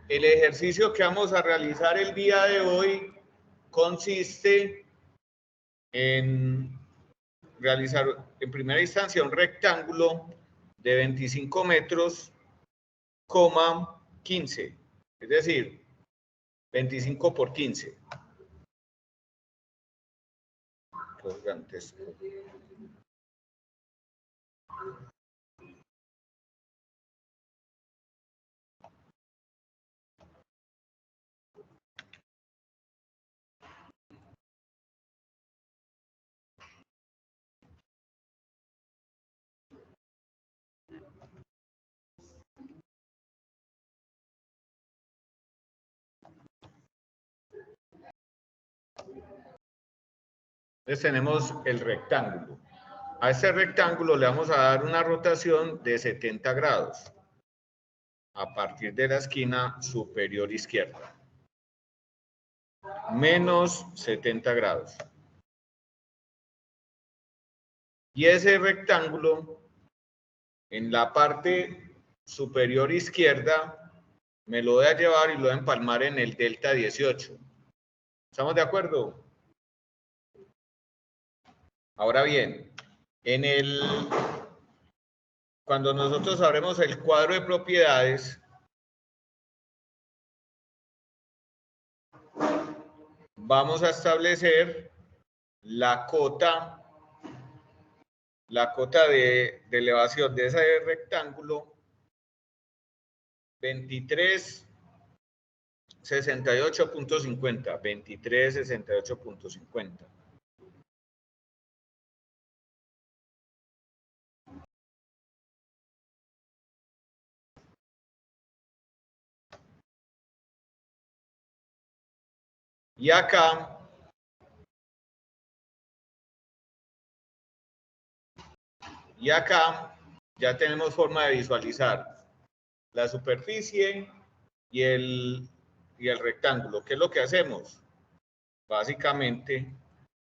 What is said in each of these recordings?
el ejercicio que vamos a realizar el día de hoy consiste en realizar en primera instancia un rectángulo de 25 metros, 15, es decir, 25 por 15. Entonces tenemos el rectángulo. A este rectángulo le vamos a dar una rotación de 70 grados a partir de la esquina superior izquierda. Menos 70 grados. Y ese rectángulo en la parte superior izquierda me lo voy a llevar y lo voy a empalmar en el delta 18. ¿Estamos de acuerdo? Ahora bien, cuando nosotros abremos el cuadro de propiedades, vamos a establecer la cota de elevación de ese rectángulo 2368.50. 2368.50. Y acá ya tenemos forma de visualizar la superficie y el rectángulo. ¿Qué es lo que hacemos? Básicamente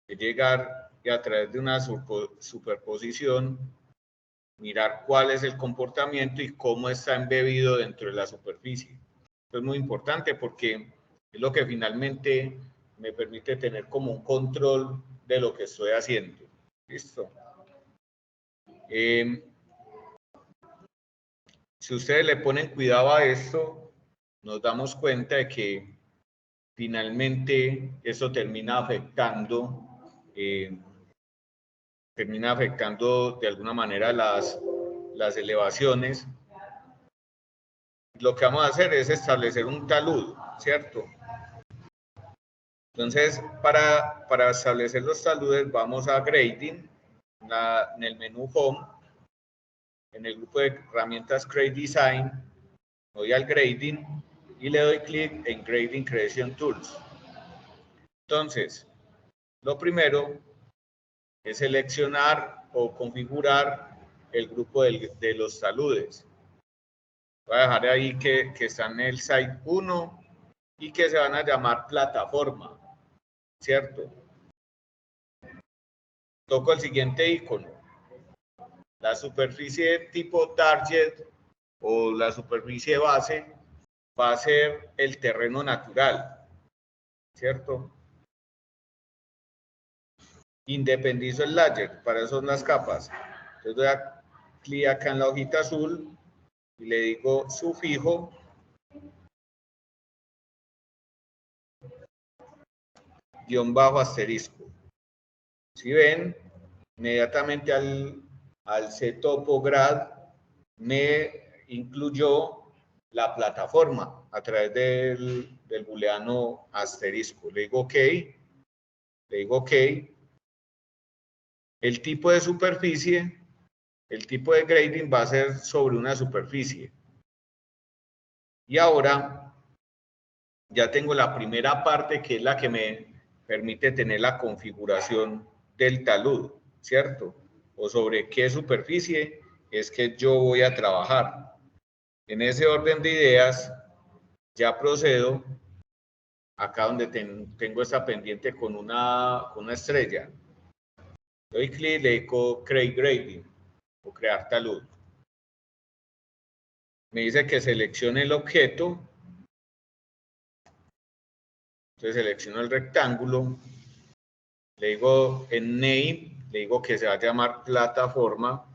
es llegar y a través de una superposición mirar cuál es el comportamiento y cómo está embebido dentro de la superficie. Esto es muy importante porque es lo que finalmente me permite tener como un control de lo que estoy haciendo. ¿Listo? Si ustedes le ponen cuidado a esto, nos damos cuenta de que finalmente eso termina afectando de alguna manera las elevaciones. Lo que vamos a hacer es establecer un talud, ¿cierto? Entonces, para establecer los taludes, vamos a Grading, en el menú Home, en el grupo de herramientas Create Design, voy al Grading y le doy clic en Grading Creation Tools. Entonces, lo primero es seleccionar o configurar el grupo de los taludes. Voy a dejar ahí que están en el Site 1 y que se van a llamar plataforma, ¿cierto? Toco el siguiente icono. La superficie tipo target o la superficie base va a ser el terreno natural, ¿cierto? Independizo el layer, para eso son las capas. Entonces doy a clic acá en la hojita azul y le digo sufijo _asterisco. Si ven, inmediatamente al ctopograd me incluyó la plataforma a través del booleano asterisco. Le digo OK. El tipo de superficie, el tipo de grading va a ser sobre una superficie. Y ahora ya tengo la primera parte que es la que me permite tener la configuración del talud, ¿cierto? O sobre qué superficie es que yo voy a trabajar. En ese orden de ideas, ya procedo acá donde tengo esta pendiente con una estrella. Doy clic, le digo Create Grading o crear talud. Me dice que seleccione el objeto Entonces selecciono el rectángulo, le digo en name, le digo que se va a llamar plataforma.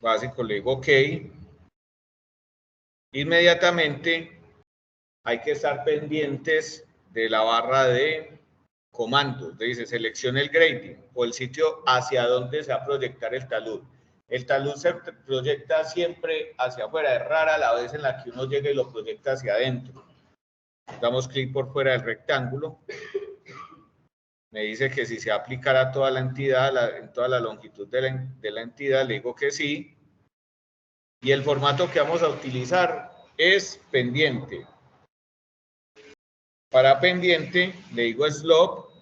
Básico, le digo OK. Inmediatamente hay que estar pendientes de la barra de comandos. Dice, seleccione el grading o el sitio hacia donde se va a proyectar el talud. El talud se proyecta siempre hacia afuera, es rara la vez en la que uno llega y lo proyecta hacia adentro. Damos clic por fuera del rectángulo. Me dice que si se aplicará a toda la entidad, en toda la longitud de la entidad, le digo que sí. Y el formato que vamos a utilizar es pendiente. Para pendiente, le digo slope.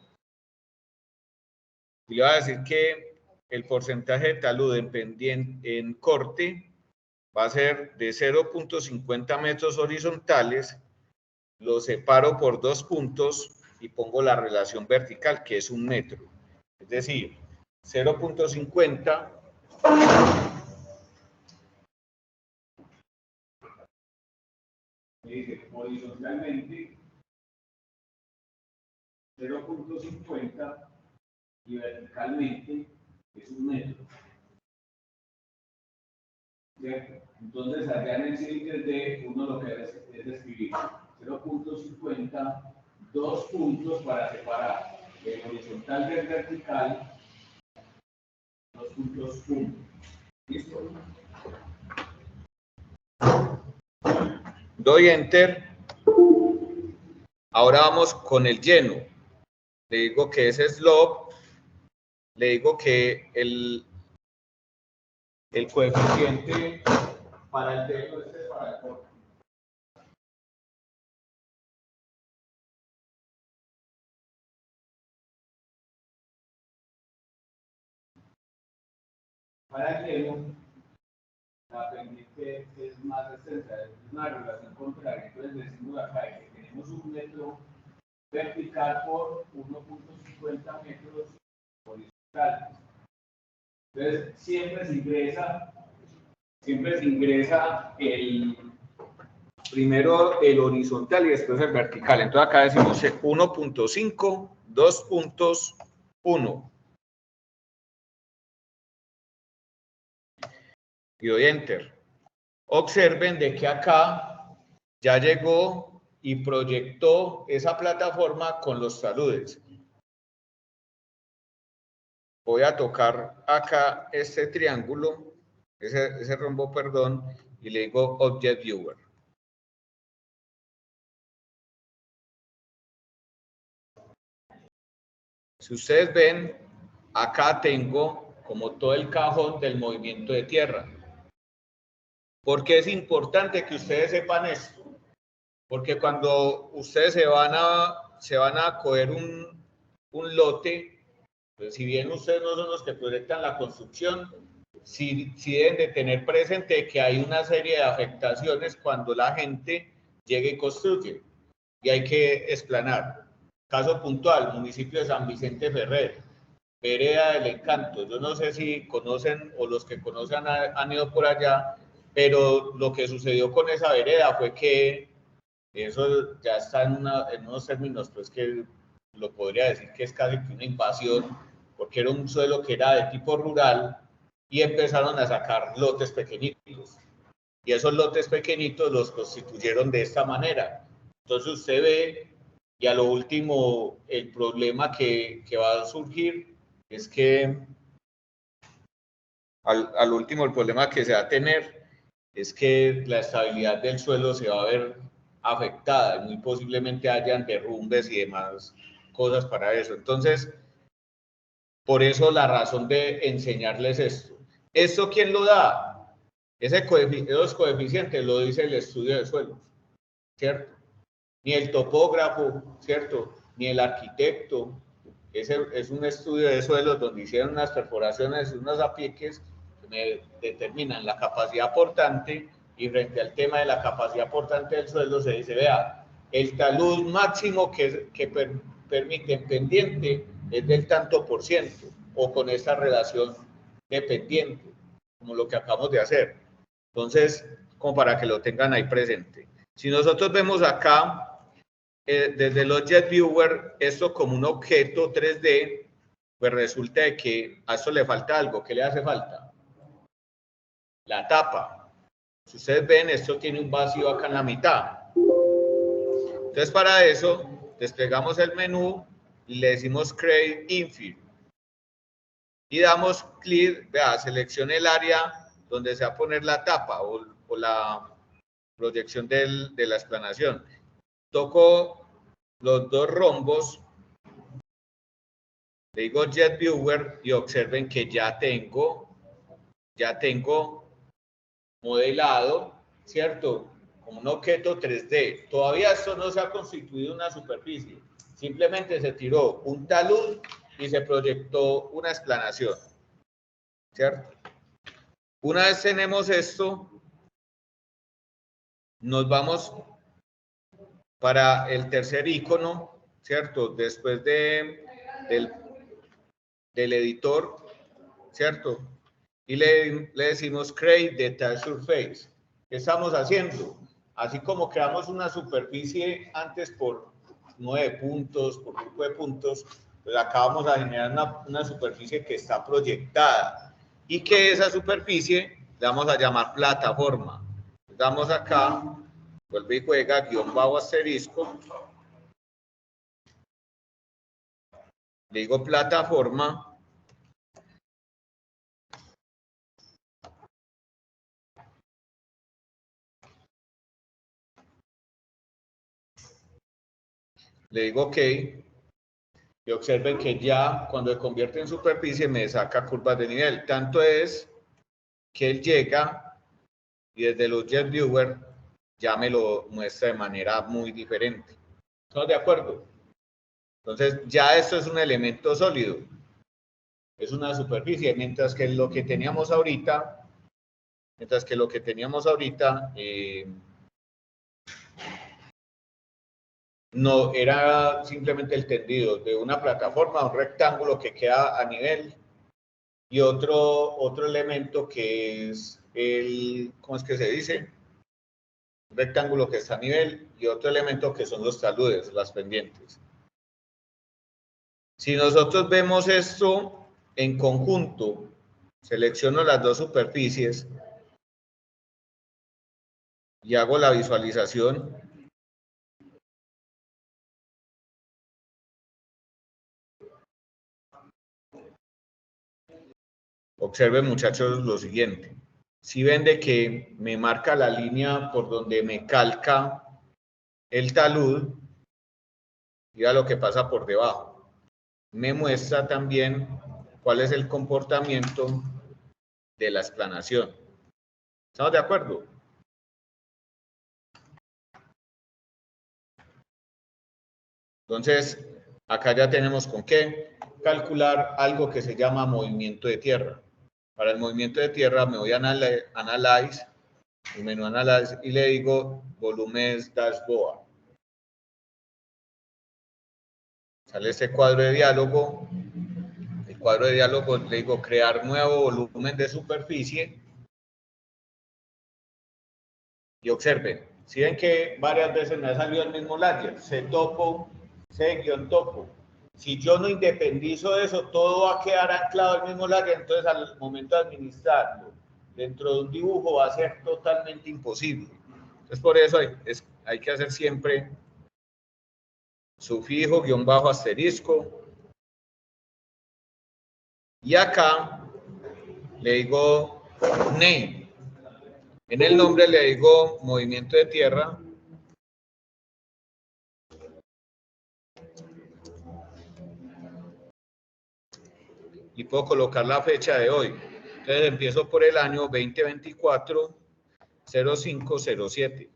Y le voy a decir que el porcentaje de talud en pendiente, en corte, va a ser de 0.50 metros horizontales. Lo separo por 2 puntos y pongo la relación vertical, que es 1 metro. Es decir, 0.50 me dice horizontalmente 0.50 y verticalmente es 1 metro. ¿Cierto? Entonces, allá en el cilindro D, uno lo que es escribir 0.50, 2 puntos para separar el horizontal del vertical, 2 puntos, 1. ¿Listo? Doy Enter. Ahora vamos con el lleno. Le digo que es slope. Le digo que el coeficiente para el lleno es para el corte. Para el lleno, la pendiente es más extensa, es una relación contraria. Entonces decimos acá que tenemos 1 metro vertical por 1.50 metros horizontales. Entonces siempre se ingresa primero el horizontal y después el vertical. Entonces acá decimos 1.5, 2 puntos, 1. Y doy Enter. Observen de que acá ya llegó y proyectó esa plataforma con los taludes. Voy a tocar acá este triángulo, ese rombo, perdón, y le digo Object Viewer. Si ustedes ven, acá tengo como todo el cajón del movimiento de tierra. ¿Por qué es importante que ustedes sepan esto? Porque cuando ustedes se van a coger un lote, pues si bien ustedes no son los que proyectan la construcción, sí deben de tener presente que hay una serie de afectaciones cuando la gente llegue y construye y hay que explanar. Caso puntual, municipio de San Vicente Ferrer, Vereda del Encanto. Yo no sé si conocen o los que conocen han ido por allá, pero lo que sucedió con esa vereda fue que eso ya está en unos términos, pues que lo podría decir que es casi que una invasión, porque era un suelo que era de tipo rural y empezaron a sacar lotes pequeñitos. Y esos lotes pequeñitos los constituyeron de esta manera. Entonces usted ve, y a lo último, el problema que va a surgir es que, al último, el problema que se va a tener es que la estabilidad del suelo se va a ver afectada y muy posiblemente hayan derrumbes y demás cosas para eso. Entonces, por eso la razón de enseñarles esto. ¿Esto quién lo da? Esos coeficientes lo dice el estudio de suelos, ¿cierto? Ni el topógrafo, ¿cierto? Ni el arquitecto. Es un estudio de suelos donde hicieron unas perforaciones, unos apliques que me determinan la capacidad portante, y frente al tema de la capacidad portante del suelo se dice, vea, el talud máximo que permiten pendiente es del tanto por ciento, o con esta relación de pendiente, como lo que acabamos de hacer. Entonces, como para que lo tengan ahí presente. Si nosotros vemos acá, desde los JetViewer, esto como un objeto 3D, pues resulta de que a esto le falta algo. ¿Qué le hace falta? La tapa. Si ustedes ven, esto tiene un vacío acá en la mitad. Entonces, para eso, desplegamos el menú y le decimos Create Infill. Y damos clic, vea, seleccione el área donde se va a poner la tapa o la proyección de la explanación. Toco los dos rombos, le digo JetViewer y observen que ya tengo modelado, ¿cierto? Como un objeto 3D. Todavía esto no se ha constituido una superficie. Simplemente se tiró un talud y se proyectó una explanación, ¿cierto? Una vez tenemos esto, nos vamos para el tercer icono, ¿cierto? Después del editor, ¿cierto? Y le decimos Create Detail Surface. ¿Qué estamos haciendo? Así como creamos una superficie antes por 9 puntos, por grupo de puntos, pues acá vamos a generar una superficie que está proyectada y que esa superficie le vamos a llamar plataforma. Damos acá, vuelve y juega, _ asterisco, le digo plataforma, le digo OK, y observen que ya cuando se convierte en superficie me saca curvas de nivel. Tanto es que él llega y desde los JetViewer ya me lo muestra de manera muy diferente. ¿Estamos de acuerdo? Entonces ya esto es un elemento sólido, es una superficie, mientras que lo que teníamos ahorita, no era simplemente el tendido de una plataforma, un rectángulo que queda a nivel y otro elemento que es ¿cómo es que se dice? Un rectángulo que está a nivel y otro elemento que son los taludes, las pendientes. Si nosotros vemos esto en conjunto, selecciono las dos superficies y hago la visualización. Observen, muchachos, lo siguiente. Si ven de que me marca la línea por donde me calca el talud, mira lo que pasa por debajo. Me muestra también cuál es el comportamiento de la explanación. ¿Estamos de acuerdo? Entonces, acá ya tenemos con qué calcular algo que se llama movimiento de tierra. Para el movimiento de tierra me voy a Analyze, el menú Analyze, y le digo volúmenes dashboard. Sale este cuadro de diálogo. El cuadro de diálogo le digo crear nuevo volumen de superficie. Y observen, si ven que varias veces me ha salido el mismo layer, C-topo, C-topo. Si yo no independizo de eso, todo va a quedar anclado al mismo layer, entonces al momento de administrarlo dentro de un dibujo va a ser totalmente imposible. Entonces por eso hay que hacer siempre sufijo, _ asterisco. Y acá le digo name. En el nombre le digo movimiento de tierra. Y puedo colocar la fecha de hoy. Entonces empiezo por el año 2024, 0507.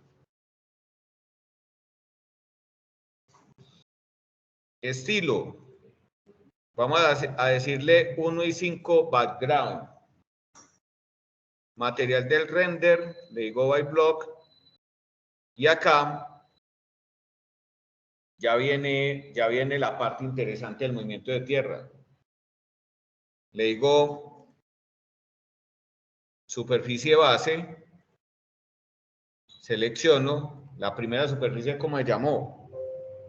Estilo. Vamos a decirle 1 y 5 background. Material del render, le digo by block. Y acá ya viene la parte interesante del movimiento de tierra. Le digo superficie base, selecciono la primera superficie, ¿cómo se llamó?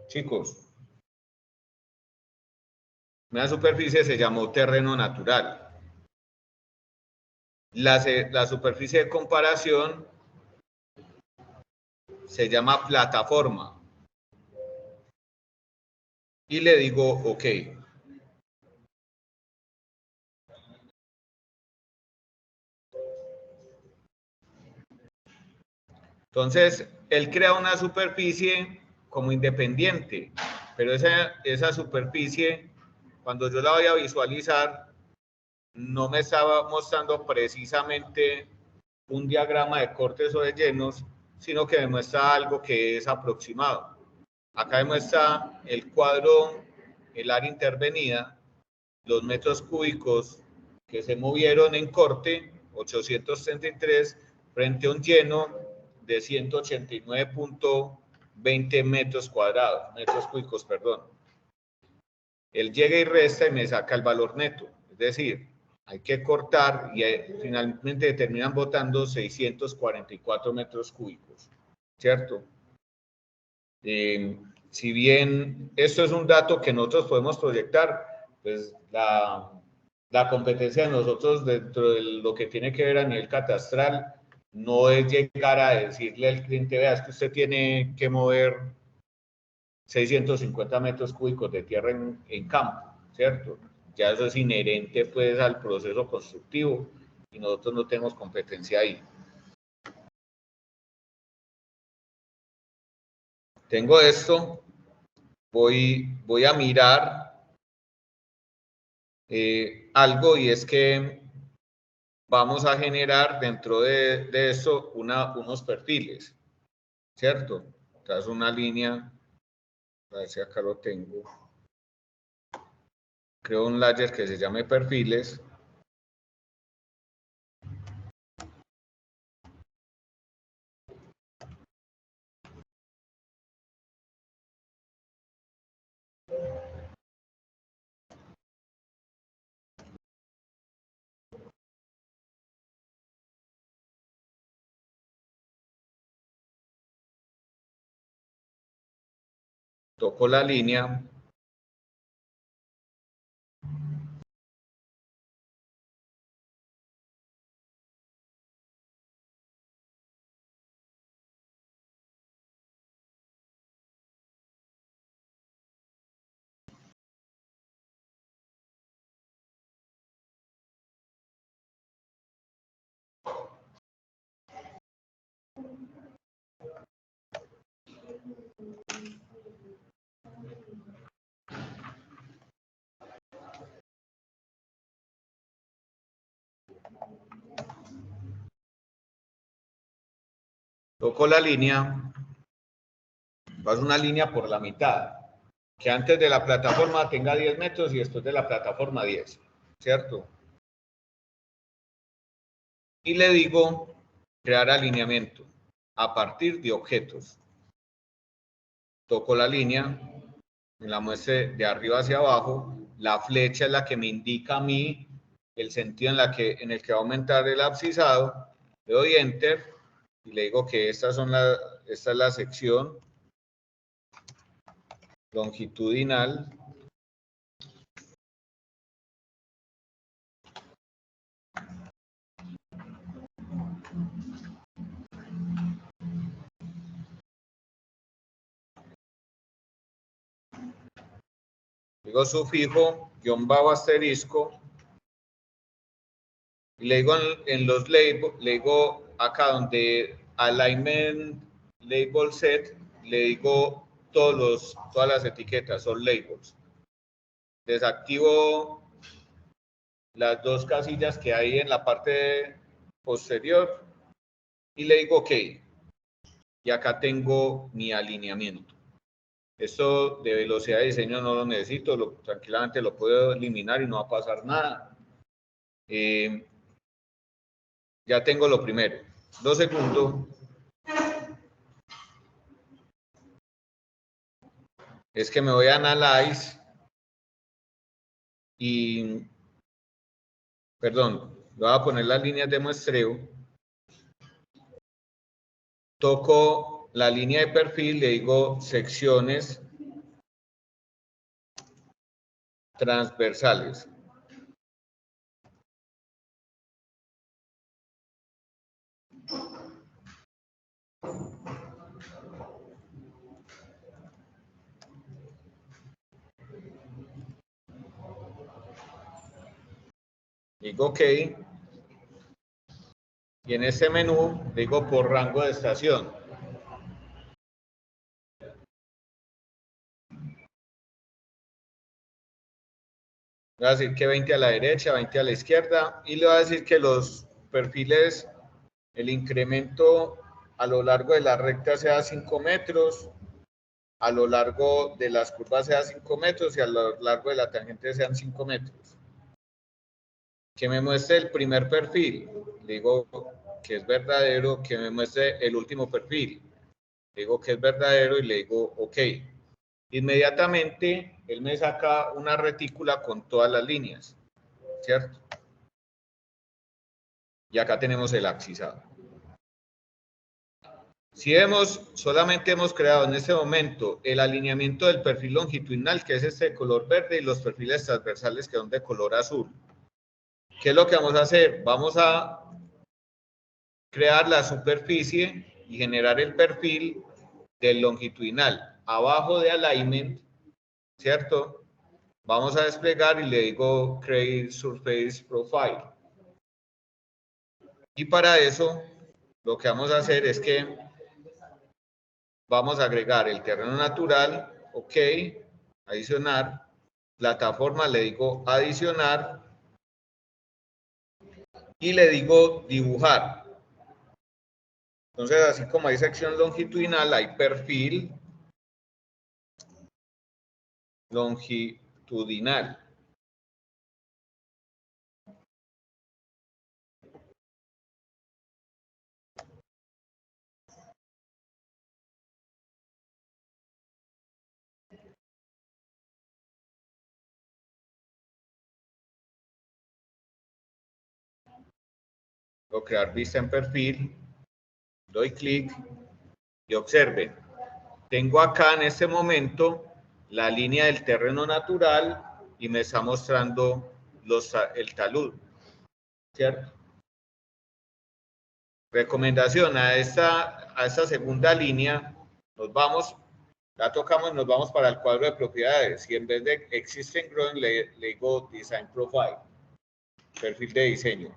Chicos, la primera superficie se llamó terreno natural. La superficie de comparación se llama plataforma. Y le digo OK. Entonces, él crea una superficie como independiente, pero esa superficie, cuando yo la voy a visualizar, no me estaba mostrando precisamente un diagrama de cortes o de llenos, sino que me muestra algo que es aproximado. Acá me muestra el cuadro, el área intervenida, los metros cúbicos que se movieron en corte, 833, frente a un lleno de 189.20 metros cúbicos, perdón. Él llega y resta y me saca el valor neto. Es decir, hay que cortar y finalmente terminan botando 644 metros cúbicos, ¿cierto? Si bien esto es un dato que nosotros podemos proyectar, pues la competencia de nosotros dentro de lo que tiene que ver a nivel catastral no es llegar a decirle al cliente, vea, es que usted tiene que mover 650 metros cúbicos de tierra en campo, ¿cierto? Ya eso es inherente pues al proceso constructivo y nosotros no tenemos competencia ahí. Tengo esto, voy a mirar algo, y es que vamos a generar dentro de eso unos perfiles, ¿cierto? Entonces una línea, a ver si acá lo tengo. Creo un layer que se llame perfiles. Toco la línea. Toco la línea. Paso una línea por la mitad, que antes de la plataforma tenga 10 metros y después de la plataforma 10, ¿cierto? Y le digo crear alineamiento a partir de objetos. Toco la línea, me la muestre de arriba hacia abajo, la flecha es la que me indica a mí el sentido en el que va a aumentar el abscisado, le doy enter y le digo que esta es la sección longitudinal . Digo sufijo, _ asterisco, y le digo en los labels, le digo acá donde alignment label set, le digo todas las etiquetas son labels. Desactivo las dos casillas que hay en la parte posterior y le digo OK. Y acá tengo mi alineamiento. Esto de velocidad de diseño no lo necesito, tranquilamente lo puedo eliminar y no va a pasar nada. Ya tengo lo primero. Lo segundo, es que me voy a Analyze y, perdón, voy a poner las líneas de muestreo. Toco la línea de perfil, le digo secciones transversales. Digo OK. Y en este menú digo por rango de estación. Le voy a decir que 20 a la derecha, 20 a la izquierda. Y le voy a decir que los perfiles, el incremento a lo largo de la recta sea 5 metros, a lo largo de las curvas sea 5 metros y a lo largo de la tangente sean 5 metros. Que me muestre el primer perfil. Le digo que es verdadero, que me muestre el último perfil. Le digo que es verdadero y le digo OK. Inmediatamente él me saca una retícula con todas las líneas, ¿cierto? Y acá tenemos el axisado. Si vemos, solamente hemos creado en este momento el alineamiento del perfil longitudinal, que es este de color verde, y los perfiles transversales, que son de color azul. ¿Qué es lo que vamos a hacer? Vamos a crear la superficie y generar el perfil del longitudinal. Abajo de Alignment, ¿cierto? Vamos a desplegar y le digo Create Surface Profile. Y para eso, lo que vamos a hacer es que vamos a agregar el terreno natural, OK, adicionar, plataforma, le digo adicionar y le digo dibujar. Entonces, así como hay sección longitudinal, hay perfil longitudinal. Voy a crear vista en perfil, doy clic y observen. Tengo acá en este momento la línea del terreno natural y me está mostrando el talud, ¿cierto? Recomendación, a esta segunda línea nos vamos, la tocamos y nos vamos para el cuadro de propiedades y en vez de Existing Drawing le digo Design Profile, perfil de diseño.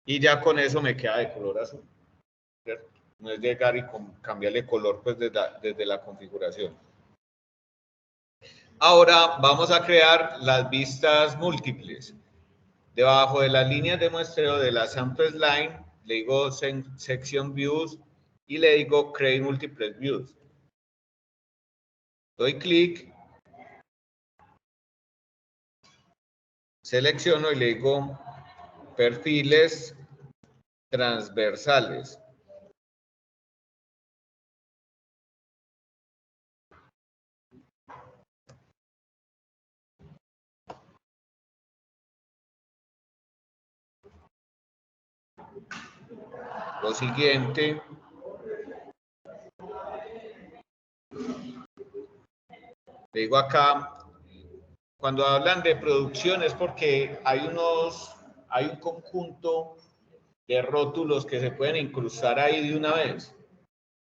Y ya con eso me queda de color azul, ¿cierto? No es llegar y cambiarle color pues desde la configuración. Ahora vamos a crear las vistas múltiples. Debajo de las líneas de muestreo de la Samples Line, le digo Section Views y le digo Create Multiple Views. Doy clic, selecciono y le digo Perfiles Transversales. Lo siguiente, le digo acá, cuando hablan de producción es porque hay un conjunto de rótulos que se pueden incrustar ahí de una vez.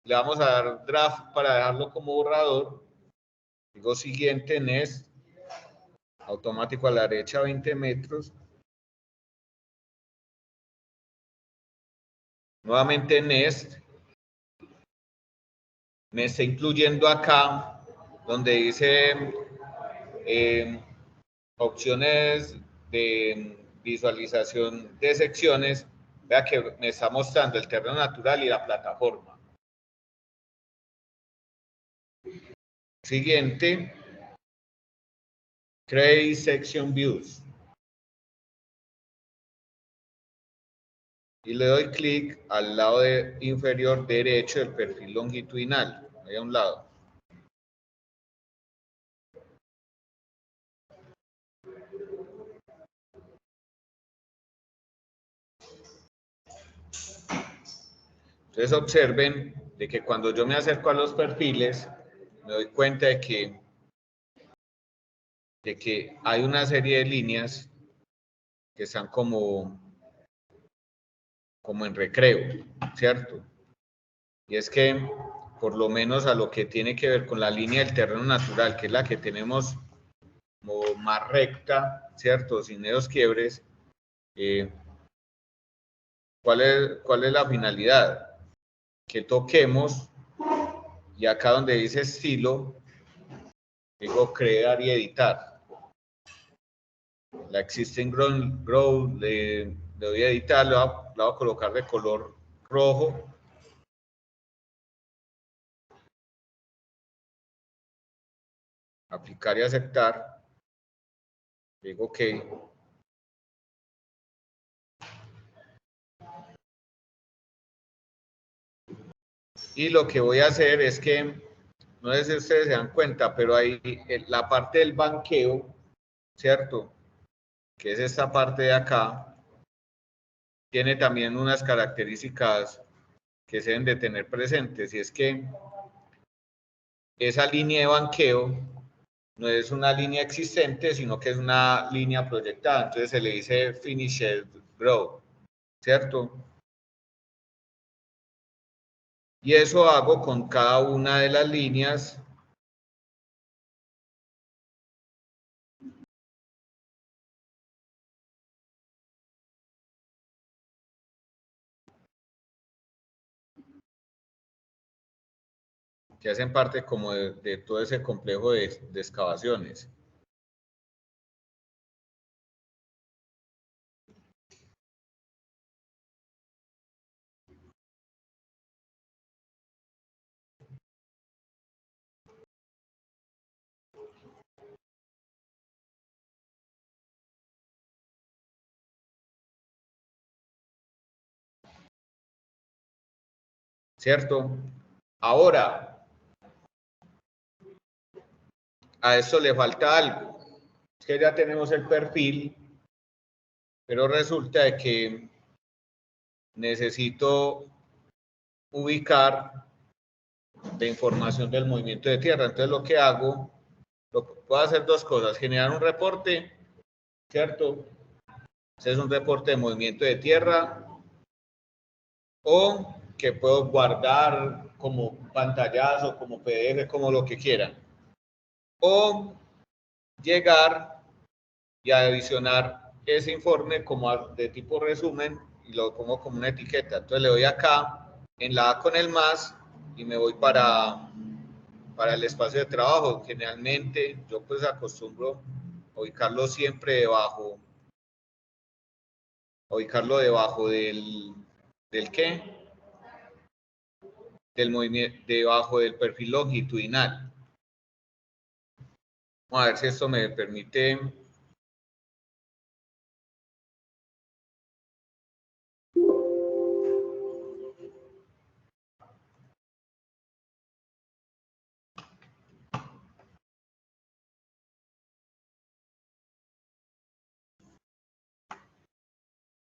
Le vamos a dar draft para dejarlo como borrador. Digo siguiente, next, automático a la derecha 20 metros. Nuevamente next. Me está incluyendo acá donde dice opciones de visualización de secciones. Vea que me está mostrando el terreno natural y la plataforma. Siguiente, Create Section Views. Y le doy clic al lado inferior derecho del perfil longitudinal, ahí a un lado. Entonces observen de que cuando yo me acerco a los perfiles, me doy cuenta de que hay una serie de líneas que están como en recreo, ¿cierto? Y es que, por lo menos a lo que tiene que ver con la línea del terreno natural, que es la que tenemos como más recta, ¿cierto? Sin esos quiebres, ¿cuál es la finalidad? Que toquemos, y acá donde dice estilo, digo crear y editar. La existing grow le voy a editar, la voy a colocar de color rojo. Aplicar y aceptar. Digo OK. Y lo que voy a hacer es que, no sé si ustedes se dan cuenta, pero ahí la parte del banqueo, ¿cierto? Que es esta parte de acá, tiene también unas características que se deben de tener presentes, y es que esa línea de banqueo no es una línea existente, sino que es una línea proyectada, entonces se le dice Finished Grow, ¿cierto? Y eso hago con cada una de las líneas que hacen parte como de todo ese complejo de excavaciones. ¿Cierto? Ahora, a esto le falta algo. Es que ya tenemos el perfil, pero resulta de que necesito ubicar la información del movimiento de tierra. Entonces lo que hago, puedo hacer dos cosas: generar un reporte, ¿cierto? Ese es un reporte de movimiento de tierra, o que puedo guardar como pantallazo, como PDF, como lo que quieran. O llegar y adicionar ese informe como de tipo resumen y lo pongo como una etiqueta. Entonces le doy acá en la A con el más y me voy para el espacio de trabajo. Generalmente yo pues acostumbro ubicarlo siempre debajo del ¿qué? Del movimiento, debajo del perfil longitudinal. Vamos a ver si esto me permite.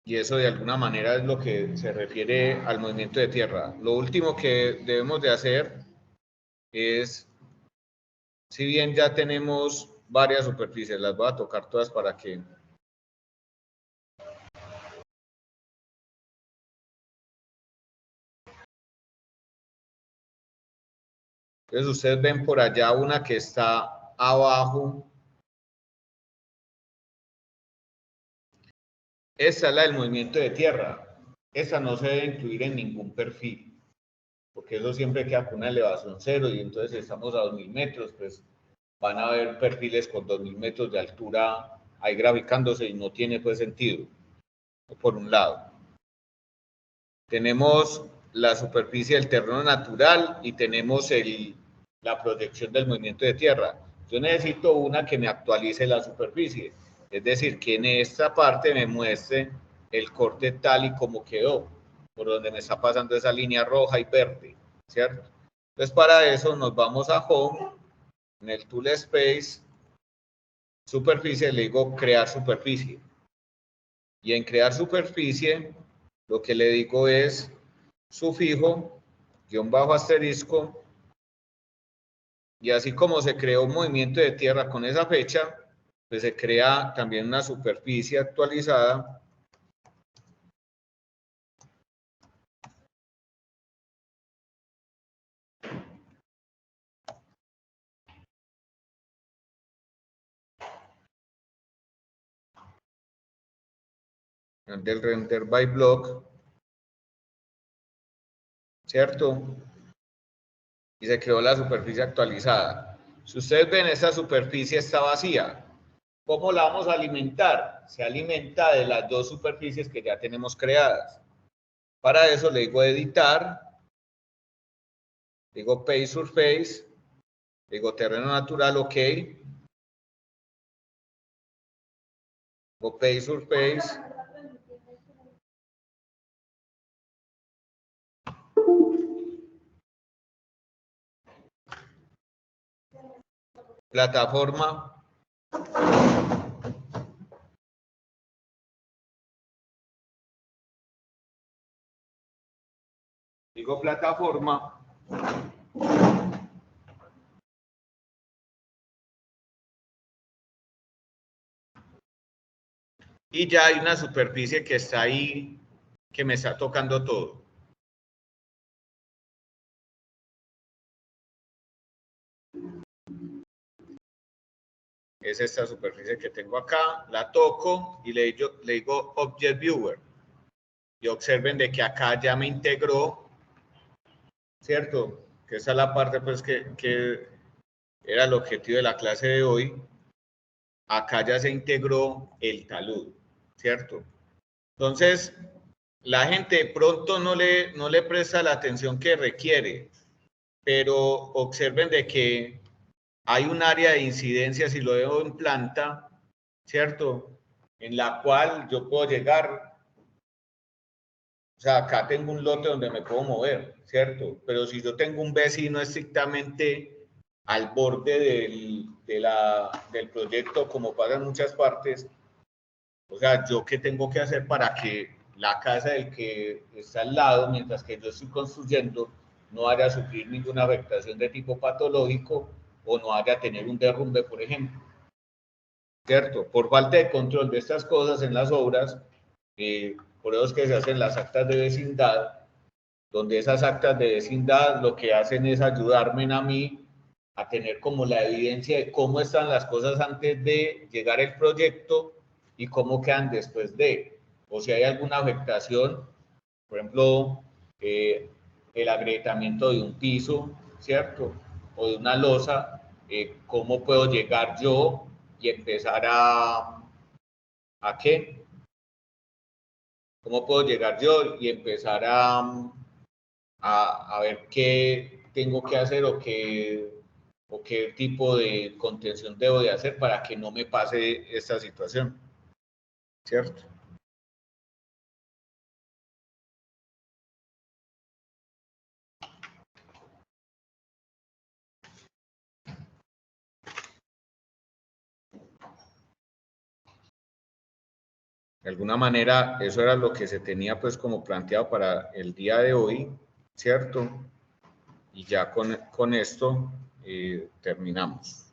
Y eso de alguna manera es lo que se refiere al movimiento de tierra. Lo último que debemos de hacer es, si bien ya tenemos varias superficies, las voy a tocar todas para que entonces ustedes ven por allá una que está abajo. Esa es la del movimiento de tierra. Esa no se debe incluir en ningún perfil, porque eso siempre queda con una elevación cero, y entonces estamos a 2000 metros, pues van a haber perfiles con 2000 metros de altura ahí graficándose y no tiene pues sentido. Por un lado, tenemos la superficie del terreno natural y tenemos la proyección del movimiento de tierra. Yo necesito una que me actualice la superficie, es decir, que en esta parte me muestre el corte tal y como quedó, por donde me está pasando esa línea roja y verde, ¿cierto? Entonces, para eso nos vamos a Home, en el Tool Space, superficie, le digo crear superficie. Y en crear superficie, lo que le digo es sufijo, guión bajo asterisco, y así como se creó un movimiento de tierra con esa fecha, pues se crea también una superficie actualizada del render by block, ¿cierto? Y se creó la superficie actualizada. Si ustedes ven, esta superficie está vacía. ¿Cómo la vamos a alimentar? Se alimenta de las dos superficies que ya tenemos creadas. Para eso le digo editar, digo Page Surface, digo terreno natural, OK. Digo Page Surface. Plataforma. Digo plataforma. Y ya hay una superficie que está ahí, que me está tocando todo. Es esta superficie que tengo acá, la toco y le digo Object Viewer. Y observen de que acá ya me integró, ¿cierto? Que esa es la parte pues que era el objetivo de la clase de hoy. Acá ya se integró el talud, ¿cierto? Entonces, la gente de pronto no le presta la atención que requiere, pero observen de que hay un área de incidencia, si lo veo en planta, ¿cierto? En la cual yo puedo llegar, o sea, acá tengo un lote donde me puedo mover, ¿cierto? Pero si yo tengo un vecino estrictamente al borde del proyecto, como pasa en muchas partes, o sea, ¿yo qué tengo que hacer para que la casa del que está al lado, mientras que yo estoy construyendo, no vaya a sufrir ninguna afectación de tipo patológico o no vaya a tener un derrumbe, por ejemplo? ¿Cierto? Por falta de control de estas cosas en las obras, por eso es que se hacen las actas de vecindad, donde esas actas de vecindad lo que hacen es ayudarme a mí a tener como la evidencia de cómo están las cosas antes de llegar el proyecto y cómo quedan después de, o si hay alguna afectación, por ejemplo, el agrietamiento de un piso, ¿cierto? O de una losa, cómo puedo llegar yo y empezar ¿a qué? ¿Cómo puedo llegar yo y empezar a ver qué tengo que hacer o qué tipo de contención debo de hacer para que no me pase esta situación? ¿Cierto? De alguna manera, eso era lo que se tenía pues como planteado para el día de hoy, ¿cierto? Y ya con esto terminamos.